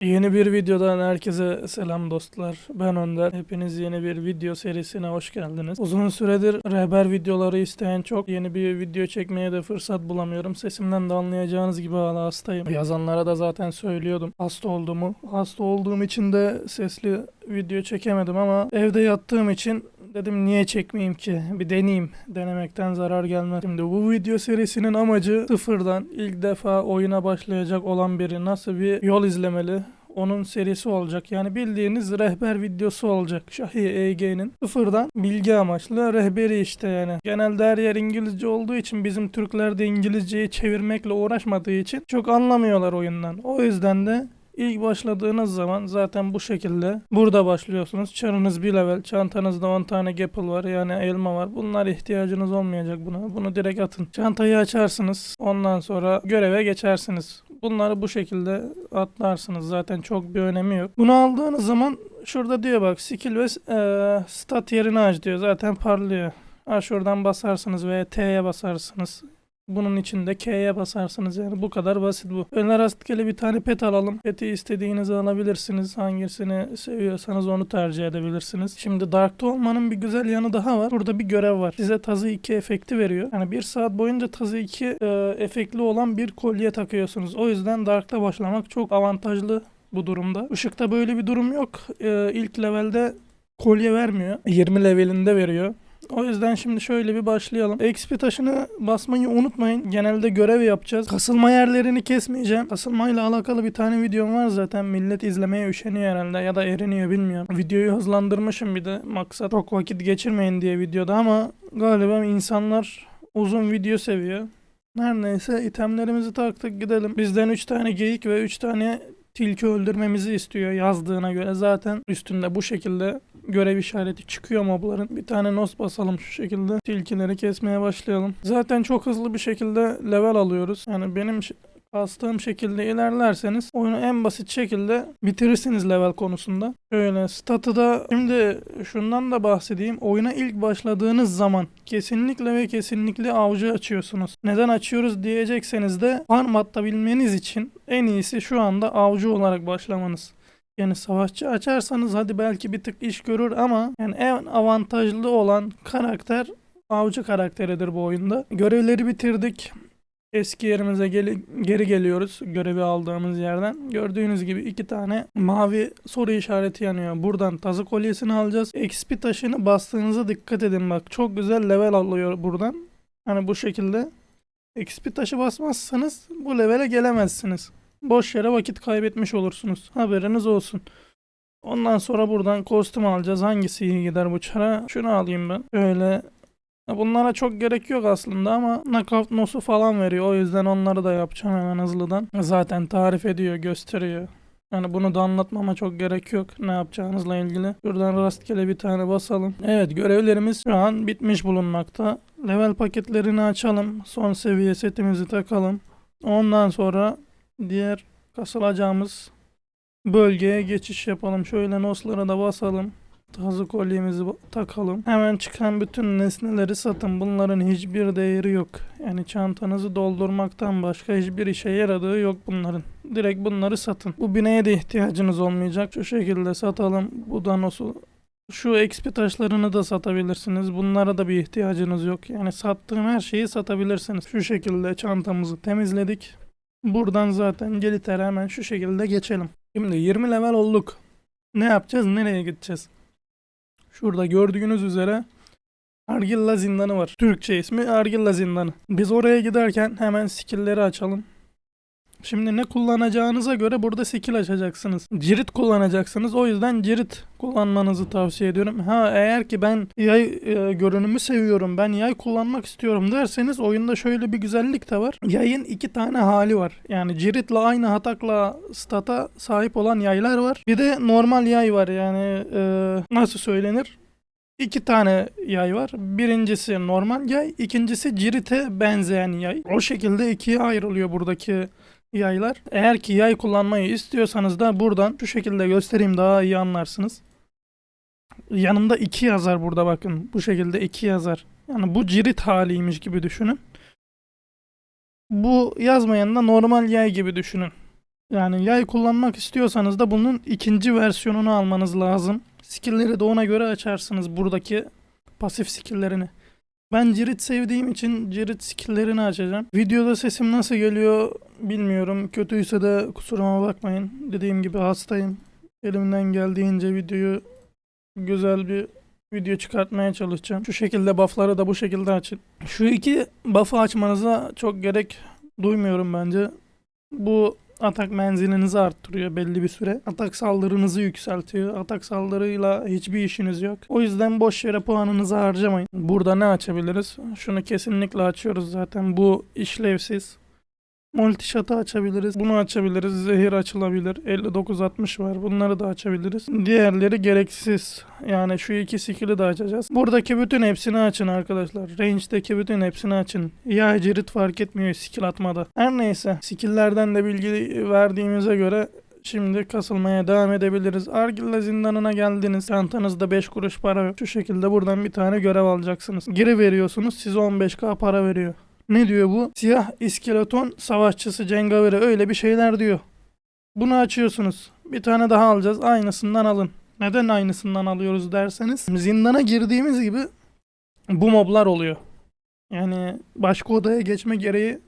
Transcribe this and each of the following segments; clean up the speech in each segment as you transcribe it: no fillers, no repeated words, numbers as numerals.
Yeni bir videodan herkese selam dostlar. Ben Önder. Hepiniz yeni bir video serisine hoş geldiniz. Uzun süredir rehber videoları isteyen çok. Yeni bir video çekmeye de fırsat bulamıyorum. Sesimden de anlayacağınız gibi hala hastayım. Yazanlara da zaten söylüyordum hasta olduğumu. Hasta olduğum için de sesli video çekemedim ama evde yattığım için dedim niye çekmeyeyim ki? Bir deneyeyim. Denemekten zarar gelmez. Şimdi bu video serisinin amacı sıfırdan ilk defa oyuna başlayacak olan biri nasıl bir yol izlemeli? Onun serisi olacak. Yani bildiğiniz rehber videosu olacak. Şahi EG'nin sıfırdan bilgi amaçlı rehberi işte yani. Genelde her yer İngilizce olduğu için bizim Türkler de İngilizceyi çevirmekle uğraşmadığı için çok anlamıyorlar oyundan. O yüzden de İlk başladığınız zaman zaten bu şekilde burada başlıyorsunuz. Çarınız bir level, çantanızda 10 tane gapple var yani elma var. Bunlar ihtiyacınız olmayacak buna. Bunu direkt atın. Çantayı açarsınız. Ondan sonra göreve geçersiniz. Bunları bu şekilde atlarsınız. Zaten çok bir önemi yok. Bunu aldığınız zaman şurada diyor bak skill ve stat yerini aç diyor. Zaten parlıyor. Şuradan basarsınız veya T'ye basarsınız. Bunun için de K'ye basarsınız yani bu kadar basit bu. Öyle rastgele bir tane pet alalım. Peti istediğinizi alabilirsiniz. Hangisini seviyorsanız onu tercih edebilirsiniz. Şimdi Dark'ta olmanın bir güzel yanı daha var. Burada bir görev var. Size tazı 2 efekti veriyor. Yani 1 saat boyunca tazı 2 efektli olan bir kolye takıyorsunuz. O yüzden Dark'ta başlamak çok avantajlı bu durumda. Işıkta böyle bir durum yok. İlk levelde kolye vermiyor. 20 levelinde veriyor. O yüzden şimdi şöyle bir başlayalım. XP taşını basmayı unutmayın. Genelde görev yapacağız. Kasılma yerlerini kesmeyeceğim. Kasılmayla alakalı bir tane videom var zaten. Millet izlemeye üşeniyor herhalde ya da eriniyor bilmiyorum. Videoyu hızlandırmışım bir de. Maksat çok vakit geçirmeyin diye videoda ama galiba insanlar uzun video seviyor. Her neyse itemlerimizi taktık gidelim. Bizden 3 tane geyik ve 3 tane tilki öldürmemizi istiyor yazdığına göre. Zaten üstünde bu şekilde görev işareti çıkıyor mobların. Bir tane nos basalım şu şekilde. Tilkileri kesmeye başlayalım. Zaten çok hızlı bir şekilde level alıyoruz. Yani benim kastığım şekilde ilerlerseniz oyunu en basit şekilde bitirirsiniz level konusunda. Şöyle statı da şimdi şundan da bahsedeyim. Oyuna ilk başladığınız zaman kesinlikle ve kesinlikle avcı açıyorsunuz. Neden açıyoruz diyecekseniz de farm atabilmeniz için en iyisi şu anda avcı olarak başlamanız. Yani savaşçı açarsanız hadi belki bir tık iş görür ama yani en avantajlı olan karakter avcı karakteridir bu oyunda. Görevleri bitirdik. Eski yerimize geri geliyoruz görevi aldığımız yerden. Gördüğünüz gibi 2 tane mavi soru işareti yanıyor. Buradan tazı kolyesini alacağız. XP taşını bastığınıza dikkat edin bak. Çok güzel level alıyor buradan. Hani bu şekilde. XP taşı basmazsanız bu levele gelemezsiniz. Boş yere vakit kaybetmiş olursunuz. Haberiniz olsun. Ondan sonra buradan kostüm alacağız. Hangisi iyi gider bu çara? Şunu alayım ben. Şöyle. Bunlara çok gerek yok aslında ama knockout nosu falan veriyor. O yüzden onları da yapacağım hemen hızlıdan. Zaten tarif ediyor, gösteriyor. Yani bunu da anlatmama çok gerek yok ne yapacağınızla ilgili. Şuradan rastgele bir tane basalım. Evet görevlerimiz şu an bitmiş bulunmakta. Level paketlerini açalım. Son seviye setimizi takalım. Ondan sonra diğer kasılacağımız bölgeye geçiş yapalım. Şöyle noslara da basalım. Tazı kolyemizi takalım. Hemen çıkan bütün nesneleri satın. Bunların hiçbir değeri yok. Yani çantanızı doldurmaktan başka hiçbir işe yaradığı yok bunların. Direkt bunları satın. Bu bineye de ihtiyacınız olmayacak. Şu şekilde satalım. Bu danosu. Şu XP taşlarını da satabilirsiniz. Bunlara da bir ihtiyacınız yok. Yani sattığım her şeyi satabilirsiniz. Şu şekilde çantamızı temizledik. Buradan zaten Geliter'e hemen şu şekilde geçelim. Şimdi 20 level olduk. Ne yapacağız? Nereye gideceğiz? Şurada gördüğünüz üzere Argilla Zindanı var. Türkçe ismi Argilla Zindanı. Biz oraya giderken hemen skill'leri açalım. Şimdi ne kullanacağınıza göre burada skill açacaksınız. Cirit kullanacaksınız. O yüzden cirit kullanmanızı tavsiye ediyorum. Eğer ki ben yay görünümü seviyorum. Ben yay kullanmak istiyorum derseniz oyunda şöyle bir güzellik de var. Yayın 2 tane hali var. Yani ciritle aynı hatakla stata sahip olan yaylar var. Bir de normal yay var. Yani nasıl söylenir? 2 tane yay var. Birincisi normal yay, ikincisi cirite benzeyen yay. O şekilde ikiye ayrılıyor buradaki yaylar. Eğer ki yay kullanmayı istiyorsanız da buradan şu şekilde göstereyim daha iyi anlarsınız. Yanında 2 yazar burada bakın. Bu şekilde 2 yazar. Yani bu cirit haliymiş gibi düşünün. Bu yazmayan da normal yay gibi düşünün. Yani yay kullanmak istiyorsanız da bunun ikinci versiyonunu almanız lazım. Skill'leri de ona göre açarsınız, buradaki pasif skill'lerini. Ben Cirit sevdiğim için Cirit skill'lerini açacağım. Videoda sesim nasıl geliyor bilmiyorum. Kötüyse de kusuruma bakmayın. Dediğim gibi hastayım. Elimden geldiğince videoyu güzel bir video çıkartmaya çalışacağım. Şu şekilde buff'ları da bu şekilde açın. Şu iki buff'ı açmanıza çok gerek duymuyorum bence. Bu atak menzilinizi arttırıyor belli bir süre. Atak saldırınızı yükseltiyor. Atak saldırıyla hiçbir işiniz yok. O yüzden boş yere puanınızı harcamayın. Burada ne açabiliriz? Şunu kesinlikle açıyoruz zaten. Bu işlevsiz. Multishot'ı açabiliriz. Bunu açabiliriz. Zehir açılabilir. 59-60 var. Bunları da açabiliriz. Diğerleri gereksiz. Yani şu iki skill'i de açacağız. Buradaki bütün hepsini açın arkadaşlar. Range'deki bütün hepsini açın. Ya cirit fark etmiyor skill atmada. Her neyse. Skill'lerden de bilgi verdiğimize göre şimdi kasılmaya devam edebiliriz. Argilla zindanına geldiniz. Çantanızda 5 kuruş para yok. Şu şekilde buradan bir tane görev alacaksınız. Geri veriyorsunuz. Size 15k para veriyor. Ne diyor bu? Siyah iskeleton savaşçısı cengaveri öyle bir şeyler diyor. Bunu açıyorsunuz. Bir tane daha alacağız. Aynısından alın. Neden aynısından alıyoruz derseniz, zindana girdiğimiz gibi bu moblar oluyor. Yani başka odaya geçme gereği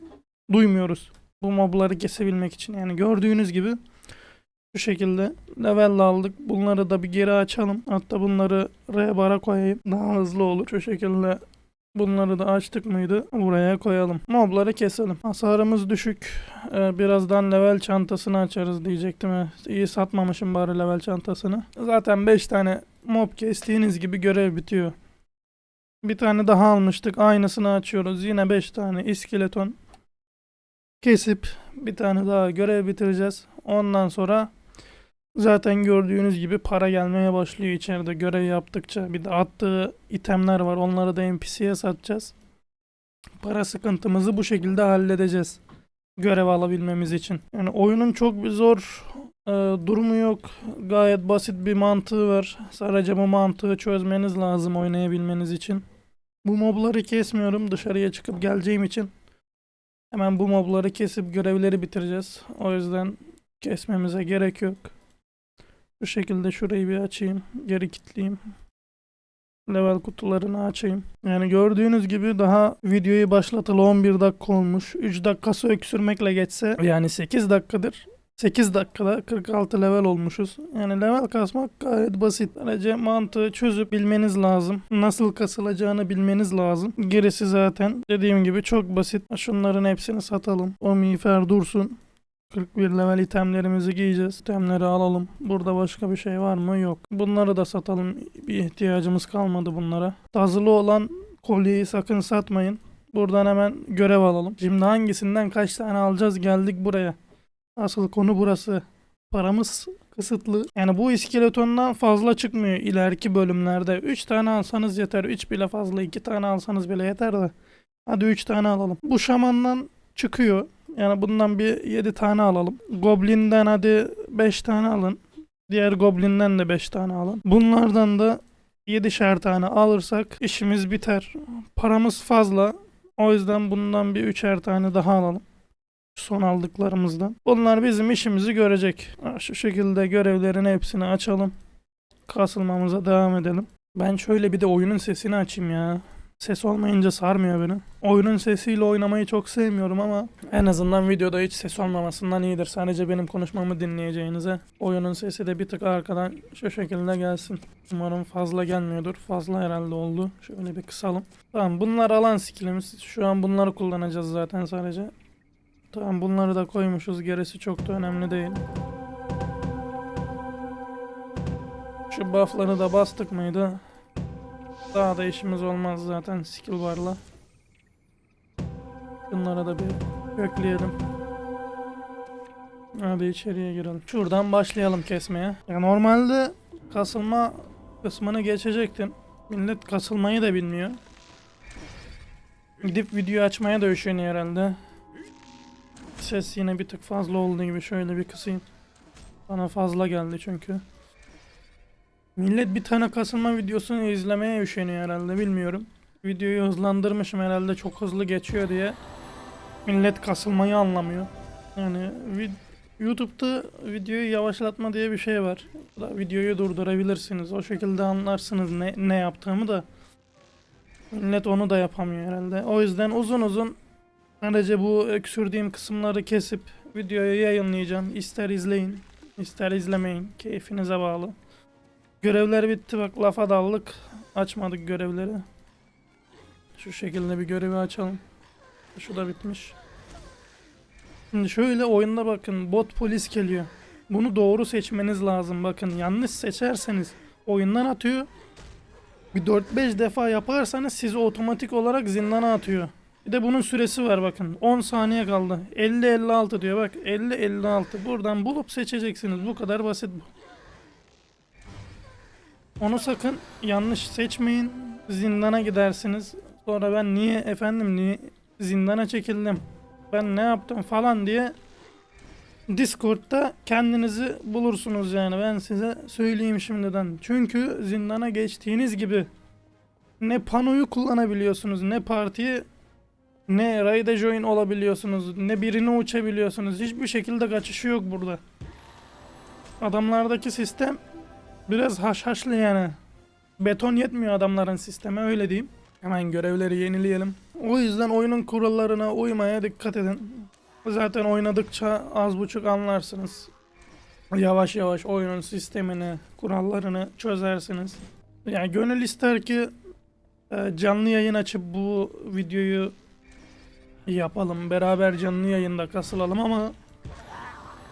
duymuyoruz. Bu mobları kesebilmek için. Yani gördüğünüz gibi şu şekilde level aldık. Bunları da bir geri açalım. Hatta bunları R-bar'a koyayım. Daha hızlı olur. Şu şekilde bunları da açtık mıydı buraya koyalım. Mobları keselim. Hasarımız düşük. Birazdan level çantasını açarız diyecektim. İyi satmamışım bari level çantasını. Zaten 5 tane mob kestiğiniz gibi görev bitiyor. Bir tane daha almıştık. Aynısını açıyoruz. Yine 5 tane iskeleton kesip bir tane daha görev bitireceğiz. Ondan sonra zaten gördüğünüz gibi para gelmeye başlıyor içeride görev yaptıkça. Bir de attığı itemler var. Onları da NPC'ye satacağız. Para sıkıntımızı bu şekilde halledeceğiz. Görev alabilmemiz için. Yani oyunun çok bir zor durumu yok. Gayet basit bir mantığı var. Sadece bu mantığı çözmeniz lazım oynayabilmeniz için. Bu mobları kesmiyorum. Dışarıya çıkıp geleceğim için. Hemen bu mobları kesip görevleri bitireceğiz. O yüzden kesmemize gerek yok. Bu şekilde şurayı bir açayım. Geri kilitleyeyim. Level kutularını açayım. Yani gördüğünüz gibi daha videoyu başlatalı 11 dakika olmuş. 3 dakikası öksürmekle geçse yani 8 dakikadır. 8 dakikada 46 level olmuşuz. Yani level kasmak gayet basit. Sadece mantığı çözüp bilmeniz lazım. Nasıl kasılacağını bilmeniz lazım. Gerisi zaten dediğim gibi çok basit. Şunların hepsini satalım. O miğfer dursun. 41 level itemlerimizi giyeceğiz. İtemleri alalım. Burada başka bir şey var mı? Yok. Bunları da satalım. Bir ihtiyacımız kalmadı bunlara. Hazırlı olan kolyeyi sakın satmayın. Buradan hemen görev alalım. Şimdi hangisinden kaç tane alacağız? Geldik buraya. Asıl konu burası. Paramız kısıtlı. Yani bu iskeletondan fazla çıkmıyor ileriki bölümlerde. 3 tane alsanız yeter. 3 bile fazla. 2 tane alsanız bile yeter de. Hadi 3 tane alalım. Bu şamandan çıkıyor. Yani bundan bir 7 tane alalım. Goblin'den hadi 5 tane alın. Diğer Goblin'den de 5 tane alın. Bunlardan da 7'şer tane alırsak işimiz biter. Paramız fazla. O yüzden bundan bir 3'er tane daha alalım. Son aldıklarımızdan. Bunlar bizim işimizi görecek. Şu şekilde görevlerin hepsini açalım. Kasılmamıza devam edelim. Ben şöyle bir de oyunun sesini açayım ya. Ses olmayınca sarmıyor beni. Oyunun sesiyle oynamayı çok sevmiyorum ama en azından videoda hiç ses olmamasından iyidir. Sadece benim konuşmamı dinleyeceğinize oyunun sesi de bir tık arkadan şu şekilde gelsin. Umarım fazla gelmiyordur. Fazla herhalde oldu. Şöyle bir kısalım. Tamam, bunlar alan skillimiz. Şu an bunları kullanacağız zaten sadece. Tamam, bunları da koymuşuz. Gerisi çok da önemli değil. Şu buff'ları da bastık mıydı? Daha da işimiz olmaz zaten skill barla. Bunlara da bir kökleyelim. Hadi içeriye girelim. Şuradan başlayalım kesmeye. Ya normalde kasılma kısmını geçecektim. Millet kasılmayı da bilmiyor. Gidip video açmaya da üşeniyor herhalde. Ses yine bir tık fazla olduğu gibi şöyle bir kısayım. Bana fazla geldi çünkü. Millet bir tane kasılma videosunu izlemeye üşeniyor herhalde, bilmiyorum. Videoyu hızlandırmışım herhalde çok hızlı geçiyor diye. Millet kasılmayı anlamıyor. Yani YouTube'da videoyu yavaşlatma diye bir şey var. Videoyu durdurabilirsiniz. O şekilde anlarsınız ne yaptığımı da. Millet onu da yapamıyor herhalde. O yüzden uzun uzun sadece bu öksürdüğüm kısımları kesip videoyu yayınlayacağım. İster izleyin, ister izlemeyin. Keyfinize bağlı. Görevler bitti, bak lafa daldık. Açmadık görevleri. Şu şekilde bir görevi açalım. Şu da bitmiş. Şimdi şöyle oyunda bakın, bot polis geliyor. Bunu doğru seçmeniz lazım. Bakın yanlış seçerseniz oyundan atıyor. Bir 4-5 defa yaparsanız sizi otomatik olarak zindana atıyor. Bir de bunun süresi var bakın. 10 saniye kaldı. 50-56 diyor bak. 50-56. Buradan bulup seçeceksiniz. Bu kadar basit bu. Onu sakın yanlış seçmeyin. Zindana gidersiniz. Sonra ben niye zindana çekildim? Ben ne yaptım falan diye Discord'da kendinizi bulursunuz yani. Ben size söyleyeyim şimdiden. Çünkü zindana geçtiğiniz gibi ne panoyu kullanabiliyorsunuz, ne partiyi, ne raid'e join olabiliyorsunuz, ne birine uçabiliyorsunuz. Hiçbir şekilde kaçışı yok burada. Adamlardaki sistem biraz haşhaşlı yani. Beton yetmiyor adamların sisteme, öyle diyeyim. Hemen görevleri yenileyelim. O yüzden oyunun kurallarına uymaya dikkat edin. Zaten oynadıkça az buçuk anlarsınız. Yavaş yavaş oyunun sistemini, kurallarını çözersiniz. Yani gönül ister ki canlı yayın açıp bu videoyu yapalım. Beraber canlı yayında kasılalım ama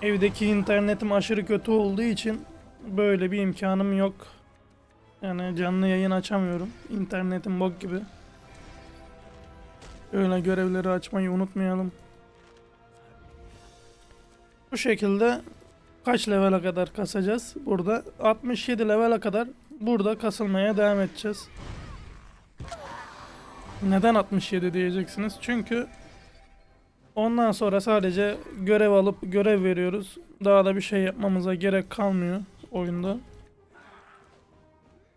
evdeki internetim aşırı kötü olduğu için böyle bir imkanım yok. Yani canlı yayın açamıyorum. İnternetim bok gibi. Öyle görevleri açmayı unutmayalım. Bu şekilde kaç level'e kadar kasacağız? Burada 67 level'e kadar burada kasılmaya devam edeceğiz. Neden 67 diyeceksiniz? Çünkü ondan sonra sadece görev alıp görev veriyoruz. Daha da bir şey yapmamıza gerek kalmıyor oyunda.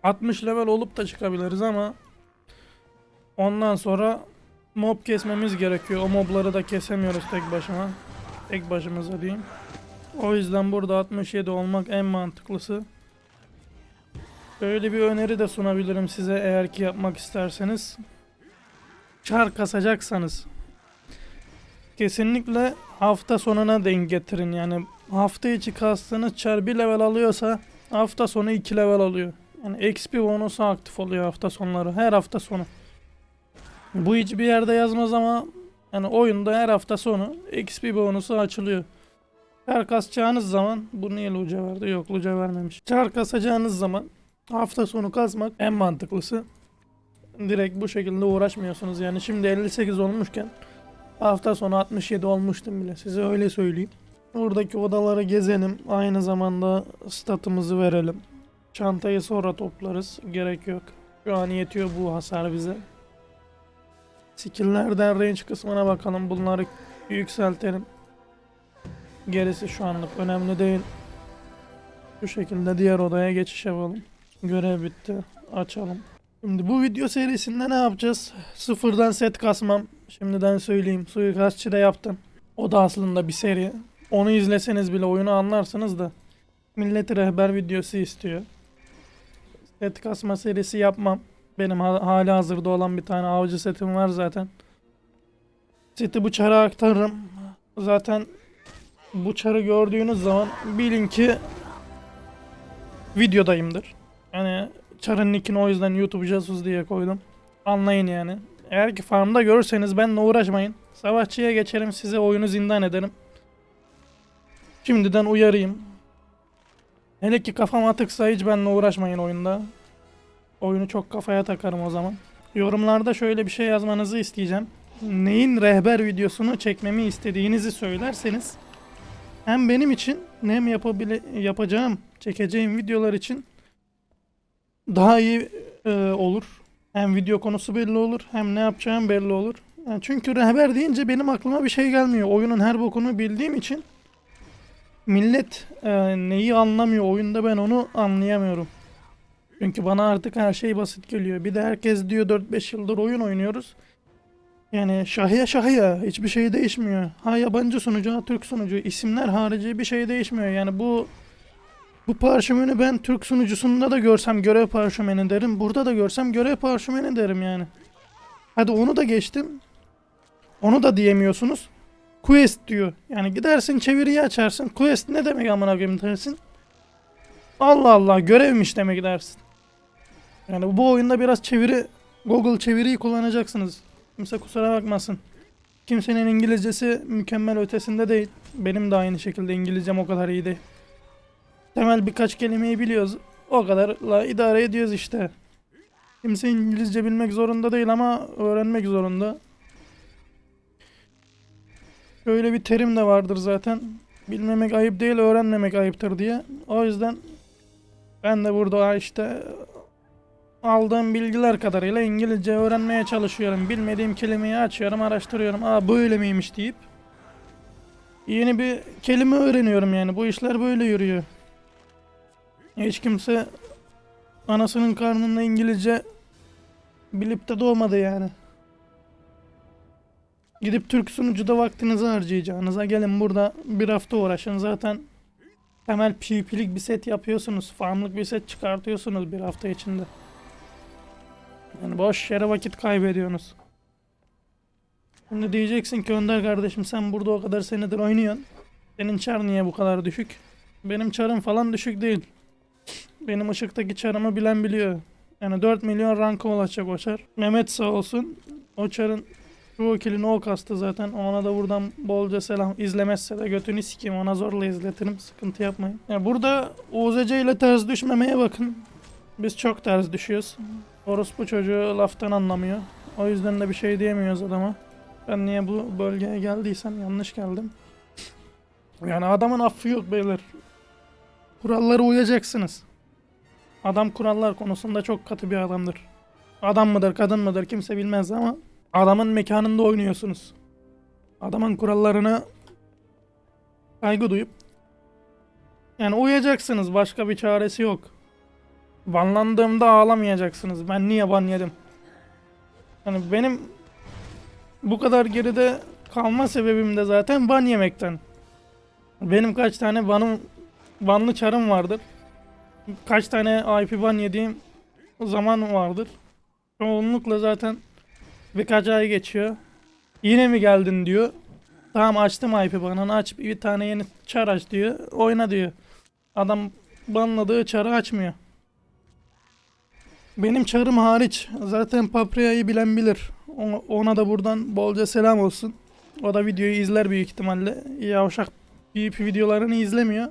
60 level olup da çıkabiliriz ama ondan sonra mob kesmemiz gerekiyor. O mobları da kesemiyoruz tek başıma. Tek başımıza diyeyim. O yüzden burada 67 olmak en mantıklısı. Böyle bir öneri de sunabilirim size eğer ki yapmak isterseniz. Çar kasacaksanız kesinlikle hafta sonuna denk getirin. Yani hafta içi kastığınız çar 1 level alıyorsa hafta sonu 2 level alıyor. Yani XP bonusu aktif oluyor hafta sonları. Her hafta sonu. Bu hiçbir yerde yazmaz ama yani oyunda her hafta sonu XP bonusu açılıyor. Çar kasacağınız zaman, bu niye Luca verdi? Yok, Luca vermemiş. Çar kasacağınız zaman hafta sonu kasmak en mantıklısı. Direkt bu şekilde uğraşmıyorsunuz. Yani şimdi 58 olmuşken hafta sonu 67 olmuştum bile. Size öyle söyleyeyim. Buradaki odaları gezelim. Aynı zamanda statımızı verelim. Çantayı sonra toplarız. Gerek yok. Şu an yetiyor bu hasar bize. Skill'lerden range kısmına bakalım. Bunları yükseltelim. Gerisi şu anlık önemli değil. Bu şekilde diğer odaya geçiş yapalım. Görev bitti. Açalım. Şimdi bu video serisinde ne yapacağız? Sıfırdan set kasmam. Şimdiden söyleyeyim. Suikastçı da yaptım. O da aslında bir seri. Onu izleseniz bile oyunu anlarsınız da. Millet rehber videosu istiyor. Set kasma serisi yapmam. Benim hali hazırda olan bir tane avcı setim var zaten. Seti bu çara aktarırım. Zaten bu çarı gördüğünüz zaman bilin ki videodayımdır. Yani çarın nickini o yüzden YouTube casus diye koydum. Anlayın yani. Eğer ki farmda görürseniz benimle uğraşmayın. Savaşçıya geçerim, size oyunu zindan ederim. Şimdiden uyarayım. Hele ki kafam atıksa hiç benimle uğraşmayın oyunda. Oyunu çok kafaya takarım o zaman. Yorumlarda şöyle bir şey yazmanızı isteyeceğim. Neyin rehber videosunu çekmemi istediğinizi söylerseniz hem benim için hem yapacağım, çekeceğim videolar için daha iyi olur. Hem video konusu belli olur, hem ne yapacağım belli olur. Yani çünkü rehber deyince benim aklıma bir şey gelmiyor. Oyunun her bokunu bildiğim için millet neyi anlamıyor oyunda, ben onu anlayamıyorum. Çünkü bana artık her şey basit geliyor. Bir de herkes diyor 4-5 yıldır oyun oynuyoruz. Yani şahıya şahıya hiçbir şey değişmiyor. Ha yabancı sunucu, ha Türk sunucu, isimler harici bir şey değişmiyor. Yani bu parşömeni ben Türk sunucusunda da görsem görev parşömeni derim. Burada da görsem görev parşömeni derim yani. Hadi onu da geçtim. Onu da diyemiyorsunuz. Quest diyor. Yani gidersin çeviriyi açarsın. Quest ne demek amına koyayım dersin. Allah Allah görevmiş demek dersin. Yani bu oyunda biraz Google çeviriyi kullanacaksınız. Kimse kusura bakmasın. Kimsenin İngilizcesi mükemmel ötesinde değil. Benim de aynı şekilde İngilizcem o kadar iyi değil. Temel birkaç kelimeyi biliyoruz. O kadarla idare ediyoruz işte. Kimse İngilizce bilmek zorunda değil ama öğrenmek zorunda. Böyle bir terim de vardır zaten. Bilmemek ayıp değil, öğrenmemek ayıptır diye. O yüzden ben de burada işte aldığım bilgiler kadarıyla İngilizce öğrenmeye çalışıyorum. Bilmediğim kelimeyi açıyorum, araştırıyorum. Aa böyle miymiş deyip yeni bir kelime öğreniyorum yani. Bu işler böyle yürüyor. Hiç kimse anasının karnında İngilizce bilip de doğmadı yani. Gidip Türk sunucuda vaktinizi harcayacağınıza gelin burada bir hafta uğraşın. Zaten temel PvP'lik bir set yapıyorsunuz. Farmlık bir set çıkartıyorsunuz bir hafta içinde. Yani boş yere vakit kaybediyorsunuz. Şimdi diyeceksin ki Önder kardeşim sen burada o kadar senedir oynuyorsun. Senin çar niye bu kadar düşük? Benim çarım falan düşük değil. Benim ışıktaki çarımı bilen biliyor. Yani 4 milyon ranka ulaşacak o çar. Mehmet sağ olsun. O çarın şu kilini o kastı zaten. Ona da buradan bolca selam. İzlemezse de götünü sikeyim. Ona zorla izletirim. Sıkıntı yapmayın. Yani burada UZC ile ters düşmemeye bakın. Biz çok ters düşüyoruz. Orospu çocuğu laftan anlamıyor. O yüzden de bir şey diyemiyoruz adama. Ben niye bu bölgeye geldiysem yanlış geldim. Yani adamın affı yok beyler. Kurallara uyacaksınız. Adam kurallar konusunda çok katı bir adamdır. Adam mıdır, kadın mıdır kimse bilmez ama adamın mekanında oynuyorsunuz. Adamın kurallarına saygı duyup yani uyacaksınız. Başka bir çaresi yok. Banlandığımda ağlamayacaksınız. Ben niye ban yedim? Yani benim bu kadar geride kalma sebebim de zaten ban yemekten. Benim kaç tane banlı çarım vardır. Kaç tane IP ban yediğim zaman vardır. Çoğunlukla zaten birkaç ay geçiyor. Yine mi geldin diyor. Tamam açtım IP banını aç bir tane yeni çar aç diyor. Oyna diyor. Adam banladığı çarı açmıyor. Benim çarım hariç zaten Papria'yı bilen bilir. Ona da buradan bolca selam olsun. O da videoyu izler büyük ihtimalle. Yavşak PvP videolarını izlemiyor.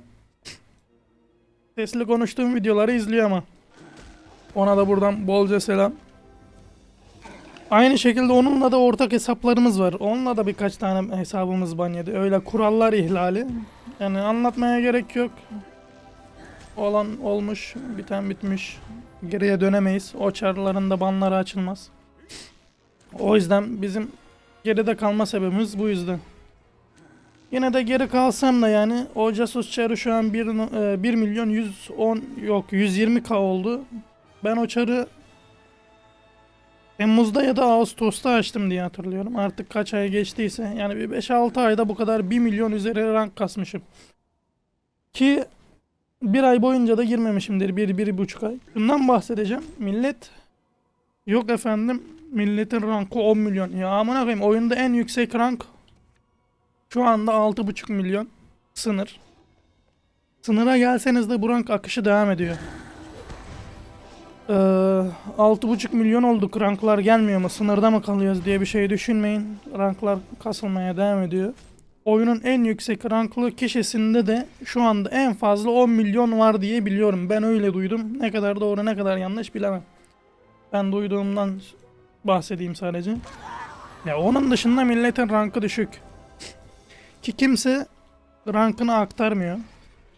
Sesli konuştuğum videoları izliyor ama. Ona da buradan bolca selam. Aynı şekilde onunla da ortak hesaplarımız var. Onunla da birkaç tane hesabımız ban yedi. Öyle kurallar ihlali. Yani anlatmaya gerek yok. Olan olmuş, biten bitmiş. Geriye dönemeyiz. O çarların da banları açılmaz. O yüzden bizim geride kalma sebebimiz bu yüzden. Yine de geri kalsam da yani o casus çarı şu an 1 milyon 110 yok 120k oldu. Ben o çarı Temmuz'da ya da Ağustos'ta açtım diye hatırlıyorum. Artık kaç ay geçtiyse yani bir 5-6 ayda bu kadar 1 milyon üzeri rank kasmışım. Ki bir ay boyunca da girmemişimdir. 1-1,5 ay. Bundan bahsedeceğim. Millet yok efendim milletin rankı 10 milyon. Ya amına koyayım oyunda en yüksek rank şu anda 6,5 milyon sınır. Sınıra gelseniz de bu rank akışı devam ediyor. 6,5 milyon olduk. Ranklar gelmiyor mu? Sınırda mı kalıyoruz diye bir şey düşünmeyin. Ranklar kasılmaya devam ediyor. Oyunun en yüksek ranklı kişisinde de şu anda en fazla 10 milyon var diye biliyorum. Ben öyle duydum. Ne kadar doğru ne kadar yanlış bilemem. Ben duyduğumdan bahsedeyim sadece. Ya onun dışında milletin rankı düşük. Ki kimse rankını aktarmıyor.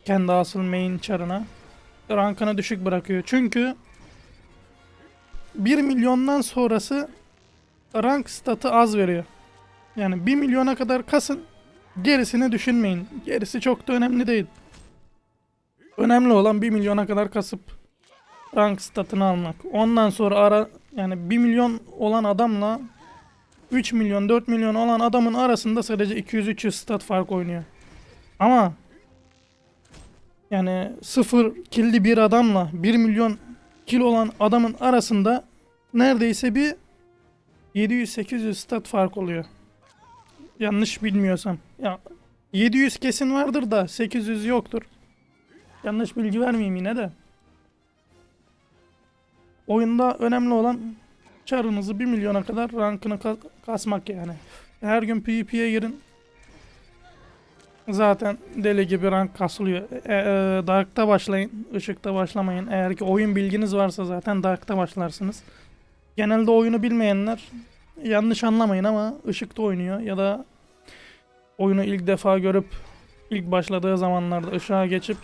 Kendi asıl main char'ına. Rankını düşük bırakıyor. Çünkü 1 milyondan sonrası rank statı az veriyor. Yani 1 milyona kadar kasın. Gerisini düşünmeyin. Gerisi çok da önemli değil. Önemli olan 1 milyona kadar kasıp rank statını almak. Ondan sonra yani 1 milyon olan adamla 3 milyon 4 milyon olan adamın arasında sadece 200-300 stat fark oynuyor. Ama yani 0 killi bir adamla 1 milyon kill olan adamın arasında neredeyse bir 700-800 stat fark oluyor. Yanlış bilmiyorsam. Ya 700 kesin vardır da 800 yoktur. Yanlış bilgi vermeyeyim yine de. Oyunda önemli olan çarınızı 1 milyona kadar rankını kasmak yani. Her gün PvP'ye girin. Zaten deli gibi rank kasılıyor. Dark'ta başlayın, ışıkta başlamayın. Eğer ki oyun bilginiz varsa zaten Dark'ta başlarsınız. Genelde oyunu bilmeyenler yanlış anlamayın ama ışıkta oynuyor ya da oyunu ilk defa görüp ilk başladığı zamanlarda ışığa geçip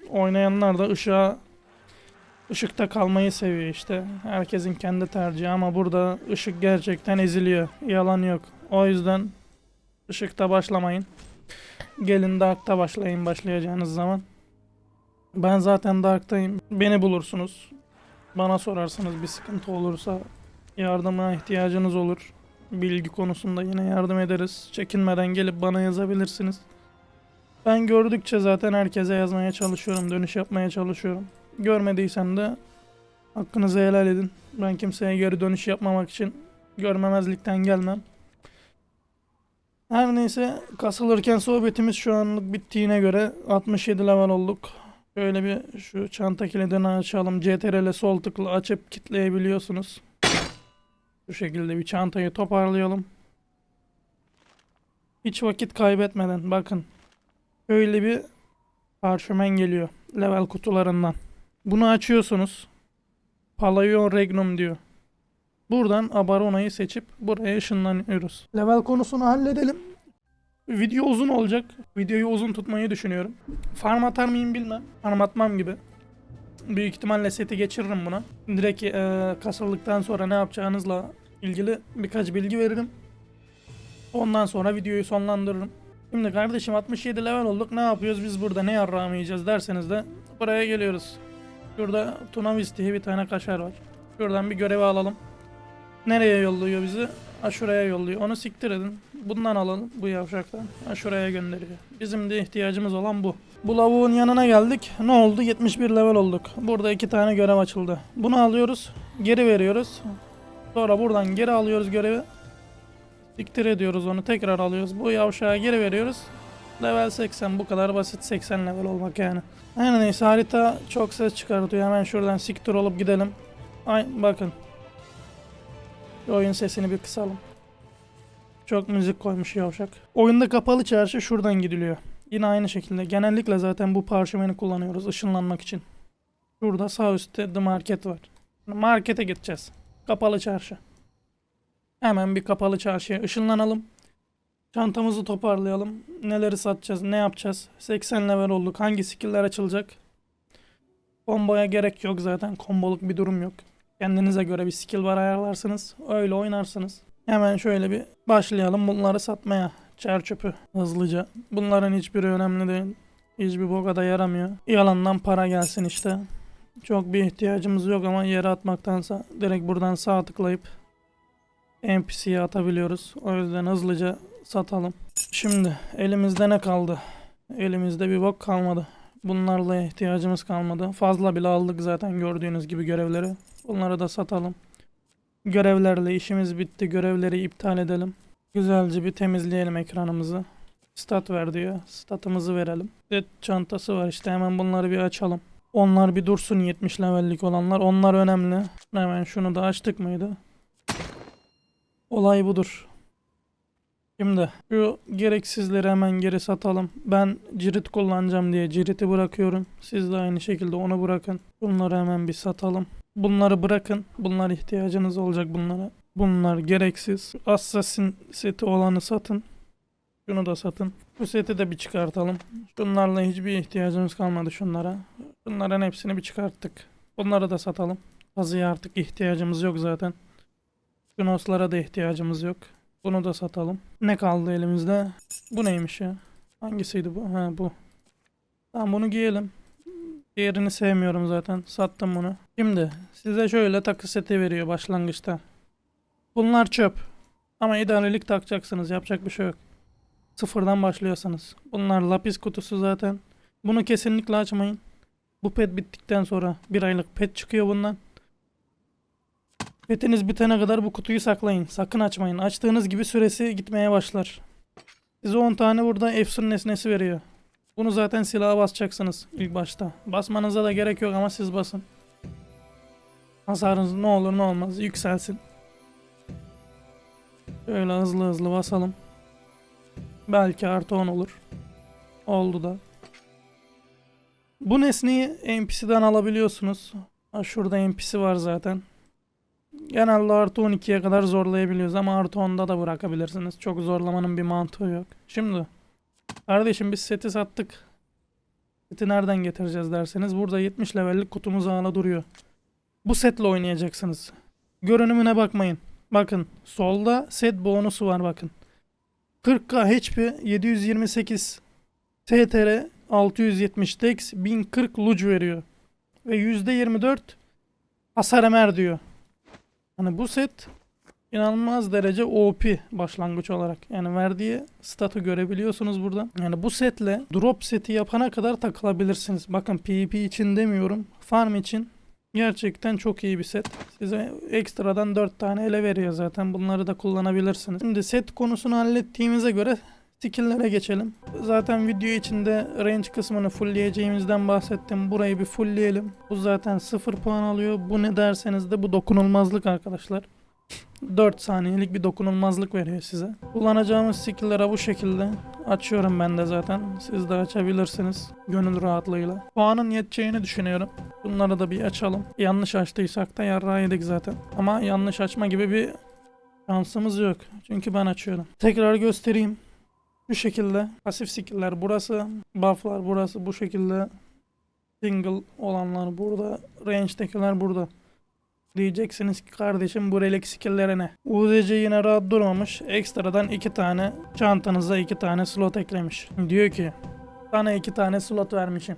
oynayanlar da ışıkta kalmayı seviyor işte. Herkesin kendi tercihi ama burada ışık gerçekten eziliyor. Yalan yok. O yüzden ışıkta başlamayın. Gelin Dark'ta başlayın başlayacağınız zaman. Ben zaten Dark'tayım. Beni bulursunuz. Bana sorarsınız bir sıkıntı olursa, yardıma ihtiyacınız olur. Bilgi konusunda yine yardım ederiz. Çekinmeden gelip bana yazabilirsiniz. Ben gördükçe zaten herkese yazmaya çalışıyorum. Dönüş yapmaya çalışıyorum. Görmediysen de hakkınızı helal edin. Ben kimseye geri dönüş yapmamak için görmemezlikten gelmem. Her neyse, kasılırken sohbetimiz şu anlık bittiğine göre 67 level olduk. Şöyle bir şu çanta kilidini açalım. CTRL sol tıkla açıp kilitleyebiliyorsunuz. Bu şekilde bir çantayı toparlayalım. Hiç vakit kaybetmeden bakın. Böyle bir parşömen geliyor level kutularından. Bunu açıyorsunuz. Palayon Regnum diyor. Buradan Abarona'yı seçip buraya ışınlanıyoruz. Level konusunu halledelim. Video uzun olacak. Videoyu uzun tutmayı düşünüyorum. Farm atar mıyım bilmem. Farm atmam gibi. Büyük ihtimalle seti geçiririm buna. Direkt kasıldıktan sonra ne yapacağınızla ilgili birkaç bilgi veririm. Ondan sonra videoyu sonlandırırım. Şimdi kardeşim 67 level olduk. Ne yapıyoruz biz burada, ne yarrağımı yiyeceğiz derseniz de buraya geliyoruz. Şurada Tunavis diye bir tane kaşar var. Şuradan bir görevi alalım. Nereye yolluyor bizi? Ha, şuraya yolluyor. Onu siktir edin. Bundan alalım, bu yavşaktan. Ha, şuraya gönderiyor. Bizim de ihtiyacımız olan bu. Bu lavuğun yanına geldik. Ne oldu? 71 level olduk. Burada 2 tane görev açıldı. Bunu alıyoruz. Geri veriyoruz. Sonra buradan geri alıyoruz görevi. Siktir ediyoruz onu. Tekrar alıyoruz. Bu yavşağı geri veriyoruz. Level 80. Bu kadar basit, 80 level olmak yani. Her neyse, harita çok ses çıkartıyor. Hemen şuradan siktir olup gidelim. Ay bakın. Şu oyun sesini bir kısalım. Çok müzik koymuş yavşak. Oyunda kapalı çarşı şuradan gidiliyor. Yine aynı şekilde. Genellikle zaten bu parşömeni kullanıyoruz ışınlanmak için. Şurada sağ üstte The Market var. Markete gideceğiz. Kapalı çarşı. Hemen bir kapalı çarşıya ışınlanalım. Çantamızı toparlayalım. Neleri satacağız, ne yapacağız? 80 level olduk. Hangi skill'ler açılacak? Komboya gerek yok zaten. Komboluk bir durum yok. Kendinize göre bir skill var ayarlarsınız. Öyle oynarsınız. Hemen şöyle bir başlayalım bunları satmaya. Çer çöpü hızlıca. Bunların hiçbiri önemli değil. Hiçbir boka da yaramıyor. Yalandan para gelsin işte. Çok bir ihtiyacımız yok ama yere atmaktansa direkt buradan sağ tıklayıp NPC'ye atabiliyoruz. O yüzden hızlıca satalım. Şimdi elimizde ne kaldı? Elimizde bir bok kalmadı. Bunlarla ihtiyacımız kalmadı. Fazla bile aldık zaten gördüğünüz gibi görevleri. Bunları da satalım. Görevlerle işimiz bitti. Görevleri iptal edelim. Güzelce bir temizleyelim ekranımızı. Stat ver diyor. Statımızı verelim. Set çantası var işte, hemen bunları bir açalım. Onlar bir dursun, 70 levellik olanlar. Onlar önemli. Hemen şunu da açtık mıydı? Olay budur. Şimdi şu gereksizleri hemen geri satalım. Ben cirit kullanacağım diye ciriti bırakıyorum. Siz de aynı şekilde onu bırakın. Bunları hemen bir satalım. Bunları bırakın. Bunlar ihtiyacınız olacak bunlara. Bunlar gereksiz. Assassin seti olanı satın. Şunu da satın. Bu seti de bir çıkartalım. Şunlarla hiçbir ihtiyacımız kalmadı şunlara. Bunların hepsini bir çıkarttık. Bunları da satalım. Kazıya artık ihtiyacımız yok zaten. Gnoslara da ihtiyacımız yok. Bunu da satalım. Ne kaldı elimizde? Bu neymiş ya? Hangisiydi bu? Ha, bu. Tamam, bunu giyelim. Diğerini sevmiyorum zaten. Sattım bunu. Şimdi size şöyle takı seti veriyor başlangıçta. Bunlar çöp. Ama idarelik takacaksınız. Yapacak bir şey yok. Sıfırdan başlıyorsanız. Bunlar lapis kutusu zaten. Bunu kesinlikle açmayın. Bu pet bittikten sonra 1 aylık pet çıkıyor bundan. Petiniz bitene kadar bu kutuyu saklayın. Sakın açmayın. Açtığınız gibi süresi gitmeye başlar. Size 10 tane burada efsun nesnesi veriyor. Bunu zaten silaha basacaksınız ilk başta. Basmanıza da gerek yok ama siz basın. Hasarınız ne olur ne olmaz yükselsin. Şöyle hızlı hızlı basalım. Belki artı 10 olur. Oldu da. Bu nesneyi NPC'den alabiliyorsunuz. Ha, şurada NPC var zaten. Genelde artı 12'ye kadar zorlayabiliyoruz ama artı 10'da da bırakabilirsiniz. Çok zorlamanın bir mantığı yok. Şimdi kardeşim biz seti sattık. Seti nereden getireceğiz derseniz burada 70 levellik kutumuz hala duruyor. Bu setle oynayacaksınız. Görünümüne bakmayın. Bakın solda set bonusu var bakın. 40k HP 728 TTR 670 Dex 1040 Luc veriyor. Ve %24 hasar emer diyor. Hani bu set inanılmaz derece OP başlangıç olarak. Yani verdiği statı görebiliyorsunuz burada. Yani bu setle drop seti yapana kadar takılabilirsiniz. Bakın PvP için demiyorum. Farm için gerçekten çok iyi bir set. Size ekstradan 4 tane ele veriyor zaten. Bunları da kullanabilirsiniz. Şimdi set konusunu hallettiğimize göre skill'lere geçelim. Zaten video içinde range kısmını fullleyeceğimizden bahsettim. Burayı bir fullleyelim. Bu zaten 0 puan alıyor. Bu ne derseniz de bu dokunulmazlık arkadaşlar. 4 saniyelik bir dokunulmazlık veriyor size. Kullanacağımız skill'lere bu şekilde. Açıyorum ben de zaten. Siz de açabilirsiniz. Gönül rahatlığıyla. Puanın yeteceğini düşünüyorum. Bunları da bir açalım. Yanlış açtıysak da yarrağı yedik zaten. Ama yanlış açma gibi bir şansımız yok. Çünkü ben açıyorum. Tekrar göstereyim. Bu şekilde pasif skill'ler burası, buff'lar burası bu şekilde, single olanlar burada, range'dekiler burada. Diyeceksiniz ki kardeşim bu relic skill'lere ne? UZC yine rahat durmamış. Ekstradan 2 tane çantanıza 2 tane slot eklemiş. Diyor ki sana 2 tane slot vermişim.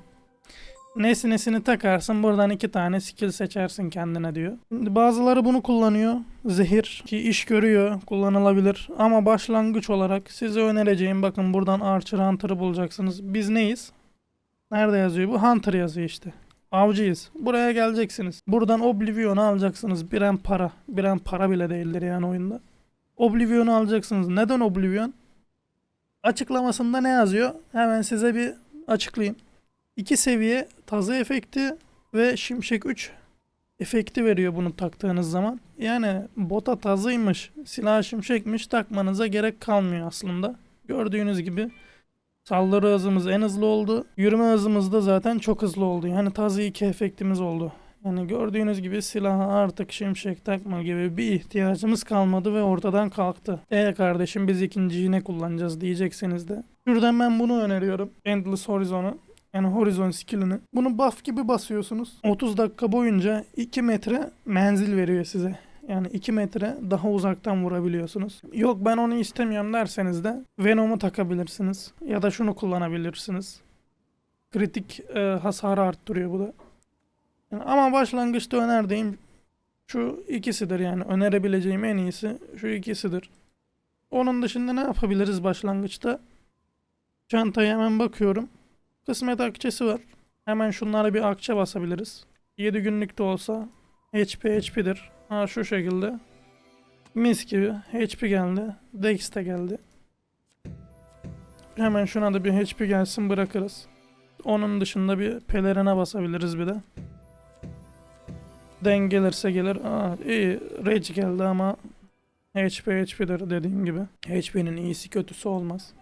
Nesnesini takarsın buradan 2 tane skill seçersin kendine diyor. Şimdi bazıları bunu kullanıyor. Zehir ki iş görüyor, kullanılabilir. Ama başlangıç olarak size önereceğim bakın buradan Archer Hunter'ı bulacaksınız. Biz neyiz? Nerede yazıyor bu? Hunter yazıyor işte. Avcıyız. Buraya geleceksiniz. Buradan Oblivion'u alacaksınız. Biren para. Biren para bile değildir yani oyunda. Oblivion'u alacaksınız. Neden Oblivion? Açıklamasında ne yazıyor? Hemen size bir açıklayayım. 2 seviye tazı efekti ve şimşek 3 efekti veriyor bunu taktığınız zaman. Yani bota tazıymış, silah şimşekmiş takmanıza gerek kalmıyor aslında. Gördüğünüz gibi saldırı hızımız en hızlı oldu. Yürüme hızımız da zaten çok hızlı oldu. Yani tazı 2 efektimiz oldu. Yani gördüğünüz gibi silaha artık şimşek takma gibi bir ihtiyacımız kalmadı ve ortadan kalktı. Kardeşim biz ikinciyi ne kullanacağız diyeceksiniz de. Şuradan ben bunu öneriyorum. Endless Horizon'u. Yani Horizon skill'ini. Bunu buff gibi basıyorsunuz. 30 dakika boyunca 2 metre menzil veriyor size. Yani 2 metre daha uzaktan vurabiliyorsunuz. Yok ben onu istemiyorum derseniz de Venom'u takabilirsiniz. Ya da şunu kullanabilirsiniz. Kritik hasarı arttırıyor bu da. Yani ama başlangıçta önerdiğim şu ikisidir yani. Önerebileceğim en iyisi şu ikisidir. Onun dışında ne yapabiliriz başlangıçta? Çantaya hemen bakıyorum. Kısmet akçesi var. Hemen şunlara bir akçe basabiliriz. 7 günlük de olsa HP'dir. Ha şu şekilde. Mis gibi. HP geldi. Dex de geldi. Hemen şuna da bir HP gelsin bırakırız. Onun dışında bir pelerine basabiliriz bir de. Denk gelirse gelir. İyi. Rage geldi ama HP'dir dediğim gibi. HP'nin iyisi kötüsü olmaz.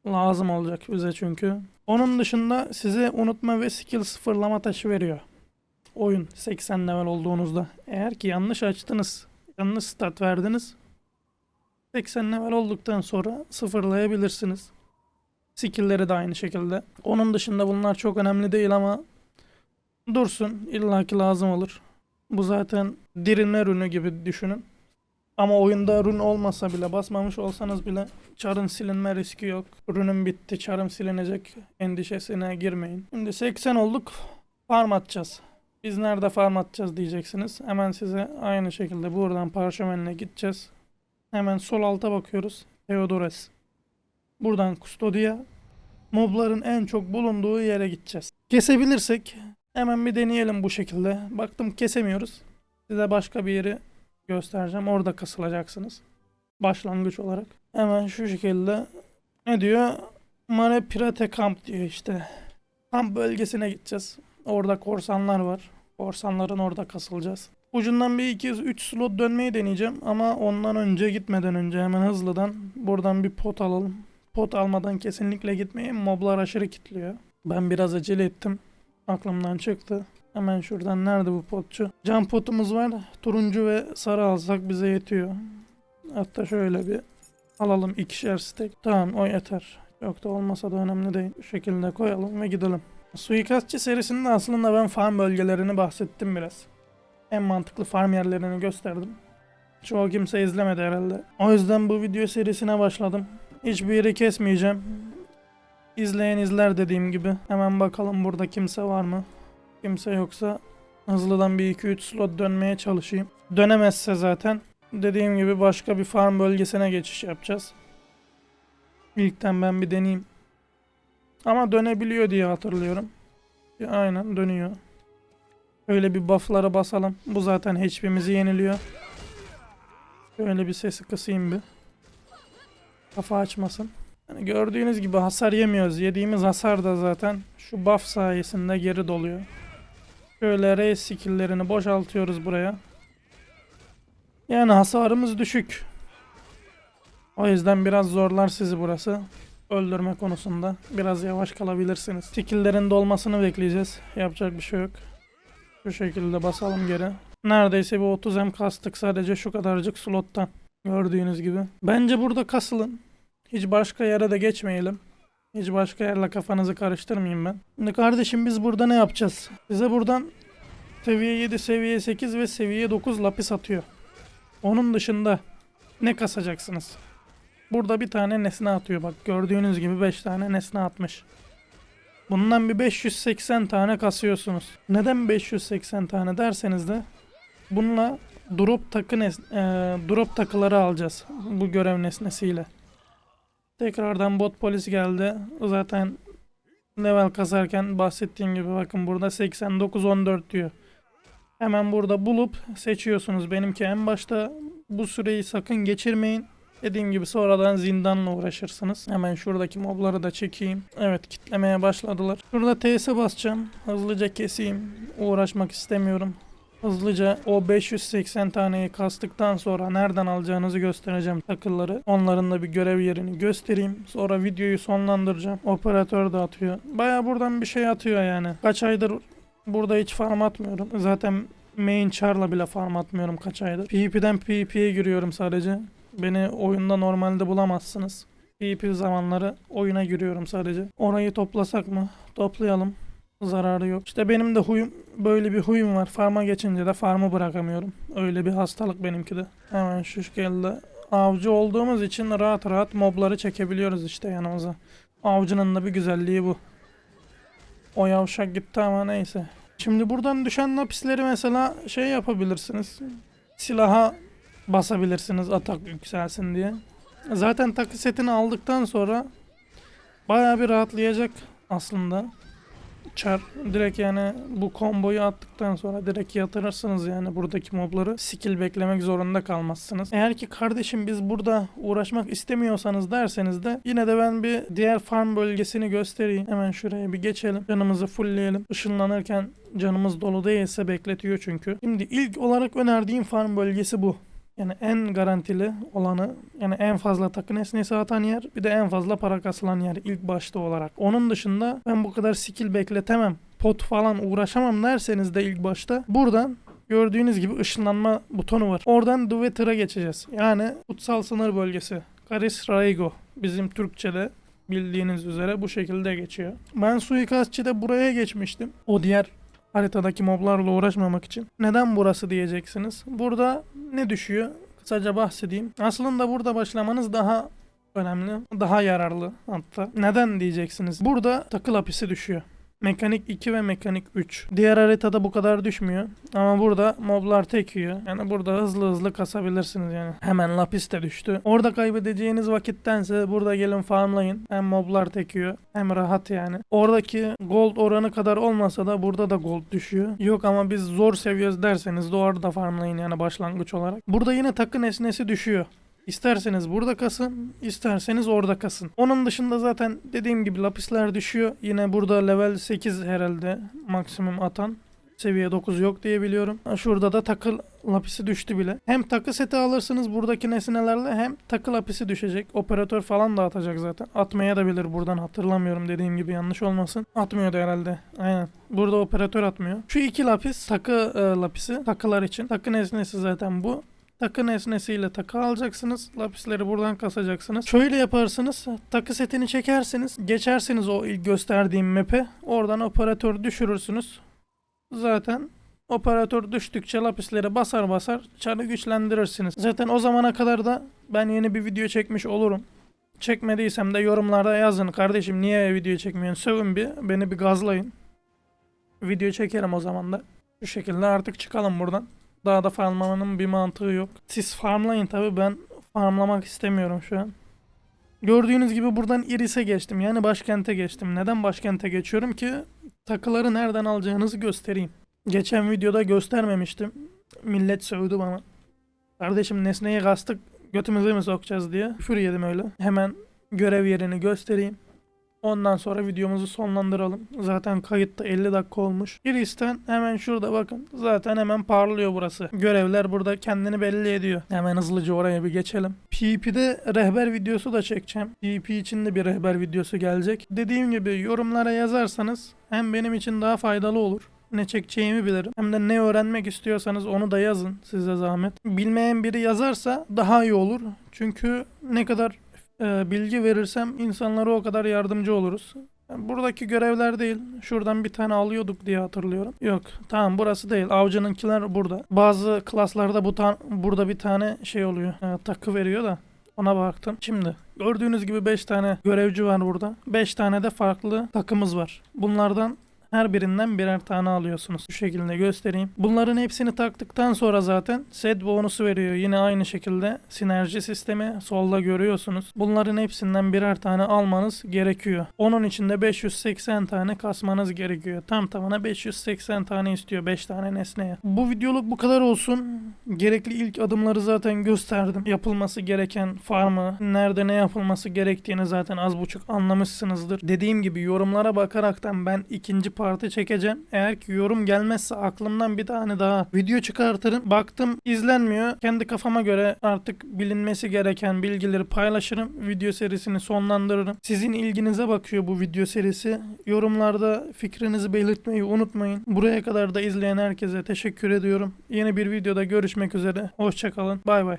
Lazım olacak bize çünkü. Onun dışında size unutma ve skill sıfırlama taşı veriyor. Oyun 80 level olduğunuzda. Eğer ki yanlış açtınız, yanlış stat verdiniz. 80 level olduktan sonra sıfırlayabilirsiniz. Skill'leri de aynı şekilde. Onun dışında bunlar çok önemli değil ama dursun. İllaki lazım olur. Bu zaten dirilme rünü gibi düşünün. Ama oyunda rün olmasa bile basmamış olsanız bile çarın silinme riski yok. Rünüm bitti çarım silinecek endişesine girmeyin. Şimdi 80 olduk. Farm atacağız. Biz nerede farm atacağız diyeceksiniz. Hemen size aynı şekilde buradan parşömenle gideceğiz. Hemen sol alta bakıyoruz. Theodores. Buradan Custodia. Mobların en çok bulunduğu yere gideceğiz. Kesebilirsek hemen bir deneyelim bu şekilde. Baktım kesemiyoruz. Size başka bir yeri göstereceğim. Orada kasılacaksınız. Başlangıç olarak. Hemen şu şekilde. Ne diyor? Mare Pirate Camp diyor işte. Kamp bölgesine gideceğiz. Orada korsanlar var. Korsanların orada kasılacağız. Ucundan bir 2-3 slot dönmeyi deneyeceğim. Ama ondan önce gitmeden önce hemen hızlıdan buradan bir pot alalım. Pot almadan kesinlikle gitmeyin. Moblar aşırı kilitliyor. Ben biraz acele ettim. Aklımdan çıktı. Hemen şuradan nerede bu potçu? Cam potumuz var. Turuncu ve sarı alsak bize yetiyor. Hatta şöyle bir alalım 2'şer stack. Tamam o yeter. Çok da olmasa da önemli değil. Bu şekilde koyalım ve gidelim. Suikastçı serisinde aslında ben farm bölgelerini bahsettim biraz. En mantıklı farm yerlerini gösterdim. Çoğu kimse izlemedi herhalde. O yüzden bu video serisine başladım. Hiçbir yeri kesmeyeceğim. İzleyen izler dediğim gibi. Hemen bakalım burada kimse var mı? Kimse yoksa hızlıdan bir 2-3 slot dönmeye çalışayım. Dönemezse zaten dediğim gibi başka bir farm bölgesine geçiş yapacağız. İlkten ben bir deneyeyim. Ama dönebiliyor diye hatırlıyorum. Aynen dönüyor. Öyle bir buff'lara basalım. Bu zaten HP'mizi yeniliyor. Şöyle bir sesi kısayım bir. Kafa açmasın. Yani gördüğünüz gibi hasar yemiyoruz. Yediğimiz hasar da zaten şu buff sayesinde geri doluyor. Şöyle race skill'lerini boşaltıyoruz buraya. Yani hasarımız düşük. O yüzden biraz zorlar sizi burası. Öldürme konusunda biraz yavaş kalabilirsiniz. Skill'lerin dolmasını bekleyeceğiz. Yapacak bir şey yok. Şu şekilde basalım geri. Neredeyse bir 30M kastık sadece şu kadarcık slottan. Gördüğünüz gibi. Bence burada kasılın. Hiç başka yere de geçmeyelim. Hiç başka yerle kafanızı karıştırmayayım ben. Şimdi kardeşim biz burada ne yapacağız? Size buradan seviye 7, seviye 8 ve seviye 9 lapis atıyor. Onun dışında ne kasacaksınız? Burada bir tane nesne atıyor bak. Gördüğünüz gibi 5 tane nesne atmış. Bundan bir 580 tane kasıyorsunuz. Neden 580 tane derseniz de bununla drop takıları alacağız. Bu görev nesnesiyle. Tekrardan bot polis geldi. Zaten level kasarken bahsettiğim gibi bakın burada 89-14 diyor. Hemen burada bulup seçiyorsunuz. Benimki en başta, bu süreyi sakın geçirmeyin. Dediğim gibi sonradan zindanla uğraşırsınız. Hemen şuradaki mobları da çekeyim. Evet kitlemeye başladılar. Şurada TS'e basacağım. Hızlıca keseyim. Uğraşmak istemiyorum. Hızlıca o 580 taneyi kastıktan sonra nereden alacağınızı göstereceğim takılları. Onların da bir görev yerini göstereyim. Sonra videoyu sonlandıracağım. Operatör de atıyor. Baya buradan bir şey atıyor yani. Kaç aydır burada hiç farm atmıyorum. Zaten main char'la bile farm atmıyorum kaç aydır. PvP'den PvP'ye giriyorum sadece. Beni oyunda normalde bulamazsınız. PvP zamanları oyuna giriyorum sadece. Orayı toplasak mı? Toplayalım. Zararı yok. İşte benim de huyum, böyle bir huyum var. Farm'a geçince de farm'ı bırakamıyorum. Öyle bir hastalık benimki de. Hemen şu şekilde avcı olduğumuz için rahat rahat mobları çekebiliyoruz işte yanımıza. Avcının da bir güzelliği bu. O yavşak gitti ama neyse. Şimdi buradan düşen lapisleri mesela şey yapabilirsiniz. Silaha basabilirsiniz atak yükselsin diye. Zaten takı setini aldıktan sonra bayağı bir rahatlayacak aslında. Çar direkt yani bu komboyu attıktan sonra direkt yatırırsınız yani buradaki mobları. Skill beklemek zorunda kalmazsınız. Eğer ki kardeşim biz burada uğraşmak istemiyorsanız derseniz de yine de ben bir diğer farm bölgesini göstereyim. Hemen şuraya bir geçelim. Canımızı fullleyelim. Işınlanırken canımız dolu değilse bekletiyor çünkü. Şimdi ilk olarak önerdiğim farm bölgesi bu. Yani en garantili olanı, yani en fazla takı nesnesi atan yer, bir de en fazla para kasılan yer ilk başta olarak. Onun dışında ben bu kadar skill bekletemem, pot falan uğraşamam derseniz de ilk başta buradan gördüğünüz gibi ışınlanma butonu var. Oradan Duveter'a geçeceğiz. Yani kutsal sınır bölgesi. Karis Raigo bizim Türkçe'de bildiğiniz üzere bu şekilde geçiyor. Ben suikastçıda buraya geçmiştim. O diğer haritadaki moblarla uğraşmamak için. Neden burası diyeceksiniz. Burada ne düşüyor? Kısaca bahsedeyim. Aslında burada başlamanız daha önemli. Daha yararlı hatta. Neden diyeceksiniz. Burada takı lapisi düşüyor. Mekanik 2 ve mekanik 3. Diğer haritada bu kadar düşmüyor. Ama burada moblar tek yiyor. Yani burada hızlı hızlı kasabilirsiniz yani. Hemen lapis de düştü. Orada kaybedeceğiniz vakittense burada gelin farmlayın. Hem moblar tek yiyor hem rahat yani. Oradaki gold oranı kadar olmasa da burada da gold düşüyor. Yok ama biz zor seviyoruz derseniz de orada farmlayın yani başlangıç olarak. Burada yine takı nesnesi düşüyor. İsterseniz burada kasın, isterseniz orada kasın. Onun dışında zaten dediğim gibi lapisler düşüyor. Yine burada level 8 herhalde maksimum atan. Seviye 9 yok diye biliyorum. Şurada da takı lapisi düştü bile. Hem takı seti alırsınız buradaki nesnelerle hem takı lapisi düşecek. Operatör falan da atacak zaten. Atmaya da bilir buradan, hatırlamıyorum, dediğim gibi yanlış olmasın. Atmıyordu herhalde. Aynen. Burada operatör atmıyor. Şu iki lapis takı lapisi takılar için. Takı nesnesi zaten bu. Takı nesnesiyle takı alacaksınız. Lapisleri buradan kasacaksınız. Şöyle yaparsınız. Takı setini çekersiniz. Geçersiniz o ilk gösterdiğim map'e. Oradan operatör düşürürsünüz. Zaten operatör düştükçe lapisleri basar basar çarı güçlendirirsiniz. Zaten o zamana kadar da ben yeni bir video çekmiş olurum. Çekmediysem de yorumlarda yazın. Kardeşim niye video çekmiyorsun? Sövün bir. Beni bir gazlayın. Video çekerim o zaman da. Bu şekilde artık çıkalım buradan. Daha da farmlamanın bir mantığı yok. Siz farmlayın tabi, ben farmlamak istemiyorum şu an. Gördüğünüz gibi buradan Iris'e geçtim. Yani başkente geçtim. Neden başkente geçiyorum ki? Takıları nereden alacağınızı göstereyim. Geçen videoda göstermemiştim. Millet sövdü bana. Kardeşim nesneyi kastık, götümüze mi sokacağız diye. Küfür yedim öyle. Hemen görev yerini göstereyim. Ondan sonra videomuzu sonlandıralım. Zaten kayıtta 50 dakika olmuş. Iris'ten hemen şurada bakın. Zaten hemen parlıyor burası. Görevler burada kendini belli ediyor. Hemen hızlıca oraya bir geçelim. PvP'de rehber videosu da çekeceğim. PvP için de bir rehber videosu gelecek. Dediğim gibi yorumlara yazarsanız hem benim için daha faydalı olur. Ne çekeceğimi bilirim. Hem de ne öğrenmek istiyorsanız onu da yazın, size zahmet. Bilmeyen biri yazarsa daha iyi olur. Çünkü ne kadar bilgi verirsem insanlara o kadar yardımcı oluruz. Buradaki görevler değil. Şuradan bir tane alıyorduk diye hatırlıyorum. Yok, tamam, burası değil. Avcınınkiler burada. Bazı klaslarda burada bir tane şey oluyor. Takı veriyor da ona baktım. Şimdi gördüğünüz gibi 5 tane görevci var burada. 5 tane de farklı takımız var. Bunlardan her birinden birer tane alıyorsunuz. Bu şekilde göstereyim. Bunların hepsini taktıktan sonra zaten set bonusu veriyor. Yine aynı şekilde sinerji sistemi solda görüyorsunuz. Bunların hepsinden birer tane almanız gerekiyor. Onun için de 580 tane kasmanız gerekiyor. Tam tamına 580 tane istiyor 5 tane nesneye. Bu videoluk bu kadar olsun. Gerekli ilk adımları zaten gösterdim. Yapılması gereken farmı, nerede ne yapılması gerektiğini zaten az buçuk anlamışsınızdır. Dediğim gibi yorumlara bakaraktan ben ikinci partı çekeceğim. Eğer ki yorum gelmezse aklımdan bir tane daha video çıkartırım. Baktım izlenmiyor. Kendi kafama göre artık bilinmesi gereken bilgileri paylaşırım. Video serisini sonlandırırım. Sizin ilginize bakıyor bu video serisi. Yorumlarda fikrinizi belirtmeyi unutmayın. Buraya kadar da izleyen herkese teşekkür ediyorum. Yeni bir videoda görüşmek üzere. Hoşça kalın. Bay bay.